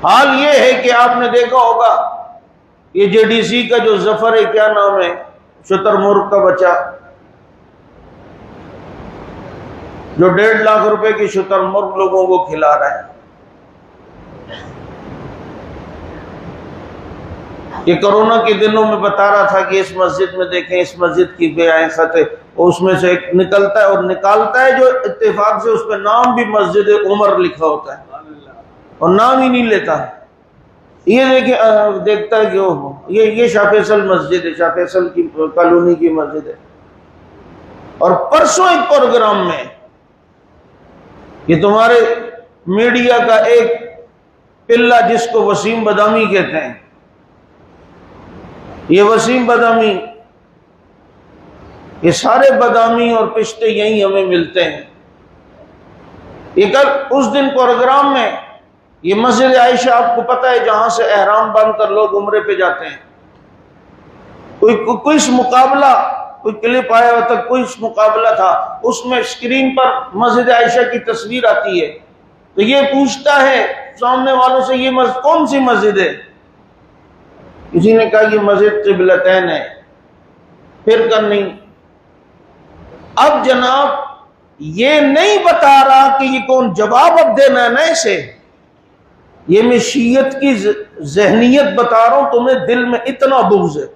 حال یہ ہے کہ آپ نے دیکھا ہوگا یہ جے ڈی سی کا جو ظفر ہے، کیا نام ہے، شتر مرغ کا بچہ، جو 1.5 لاکھ روپے کی شتر مرغ لوگوں کو کھلا رہا ہے. یہ کرونا کے دنوں میں بتا رہا تھا کہ اس مسجد میں دیکھیں، اس مسجد کی بے عیقت ہے، اس میں سے ایک نکلتا ہے اور نکالتا ہے جو اتفاق سے اس پہ نام بھی مسجد عمر لکھا ہوتا ہے اور نام ہی نہیں لیتا. یہ دیکھتا ہے کہ یہ شاہ فیصل مسجد ہے، شاہ فیصل کی کالونی کی مسجد ہے. اور پرسوں ایک پروگرام میں یہ تمہارے میڈیا کا ایک پلہ جس کو وسیم بدامی کہتے ہیں، یہ وسیم بدامی، یہ سارے بدامی اور پشتے یہیں ہمیں ملتے ہیں. یہ کل اس دن پروگرام میں یہ مسجد عائشہ آپ کو پتہ ہے جہاں سے احرام باندھ کر لوگ عمرے پہ جاتے ہیں، کوئی مقابلہ، کوئی کلپ آیا ہوا تھا، کوئی مقابلہ تھا، اس میں اسکرین پر مسجد عائشہ کی تصویر آتی ہے تو یہ پوچھتا ہے سامنے والوں سے یہ مسجد کون سی مسجد ہے؟ کسی نے کہا یہ مسجد قبلتین ہے، پھر کر نہیں. اب جناب یہ نہیں بتا رہا کہ یہ کون، جواب اب دینا ہے نا اسے. یہ میں شیعت کی ذہنیت بتا رہا ہوں، تمہیں دل میں اتنا بغض ہے،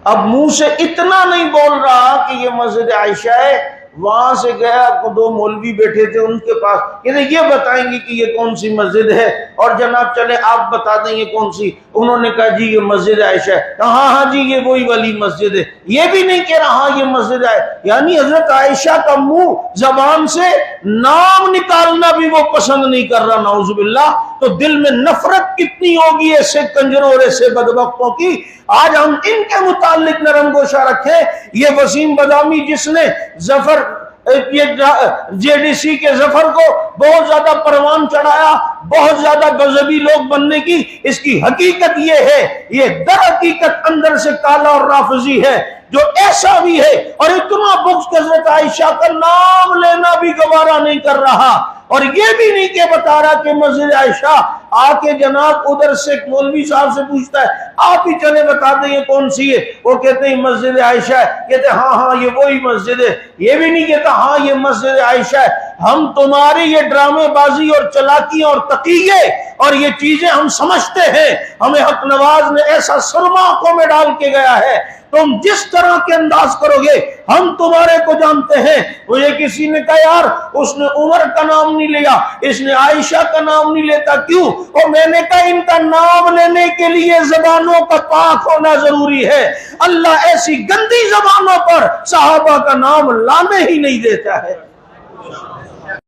اب منہ سے اتنا نہیں بول رہا کہ یہ مسجد عائشہ ہے. وہاں سے گیا، 2 مولوی بیٹھے تھے ان کے پاس، یہ بتائیں گے کہ یہ کون سی مسجد ہے؟ اور جناب چلے آپ بتا دیں یہ کون سی. انہوں نے کہا جی یہ مسجد عائشہ ہے. ہاں جی یہ وہی والی مسجد ہے. یہ بھی نہیں کہہ رہا ہاں یہ مسجد ہے، یعنی حضرت عائشہ کا منہ زبان سے نام نکالنا بھی وہ پسند نہیں کر رہا، نعوذ باللہ. تو دل میں نفرت کتنی ہوگی ایسے کنجروں اور ایسے بدبختوں کی. آج ہم ان کے متعلق نرم گوشہ رکھیں. یہ وسیم بدامی جس نے ظفر، جے ڈی سی کے ظفر کو بہت زیادہ پروان چڑھایا، بہت زیادہ مذہبی لوگ بننے کی، اس کی حقیقت یہ ہے، یہ در حقیقت اندر سے کالا اور رافضی ہے جو ایسا بھی ہے اور اتنا بغض کہ حضرت عائشہ کا نام لینا بھی گوارا نہیں کر رہا. اور یہ بھی نہیں کہ بتا رہا کہ مسجد عائشہ. آ کے جناب ادھر سے مولوی صاحب سے پوچھتا ہے آپ ہی چلے بتا دیں یہ کون سی ہے؟ وہ کہتے ہیں مسجد عائشہ ہے. کہتے ہیں ہاں یہ وہی مسجد ہے. یہ بھی نہیں کہتا ہاں یہ مسجد عائشہ ہے. ہم تمہاری یہ ڈرامے بازی اور چلاکیاں اور تقیے اور یہ چیزیں ہم سمجھتے ہیں. ہمیں حق نواز نے ایسا سرما آنکھوں میں ڈال کے گیا ہے، تم جس طرح کے انداز کرو گے ہم تمہارے کو جانتے ہیں. مجھے کسی نے کہا یار اس نے عمر کا نام نہیں لیا، اس نے عائشہ کا نام نہیں لیتا، کیوں؟ اور میں نے کہا ان کا نام لینے کے لیے زبانوں کا پاک ہونا ضروری ہے. اللہ ایسی گندی زبانوں پر صحابہ کا نام لانے ہی نہیں دیتا ہے.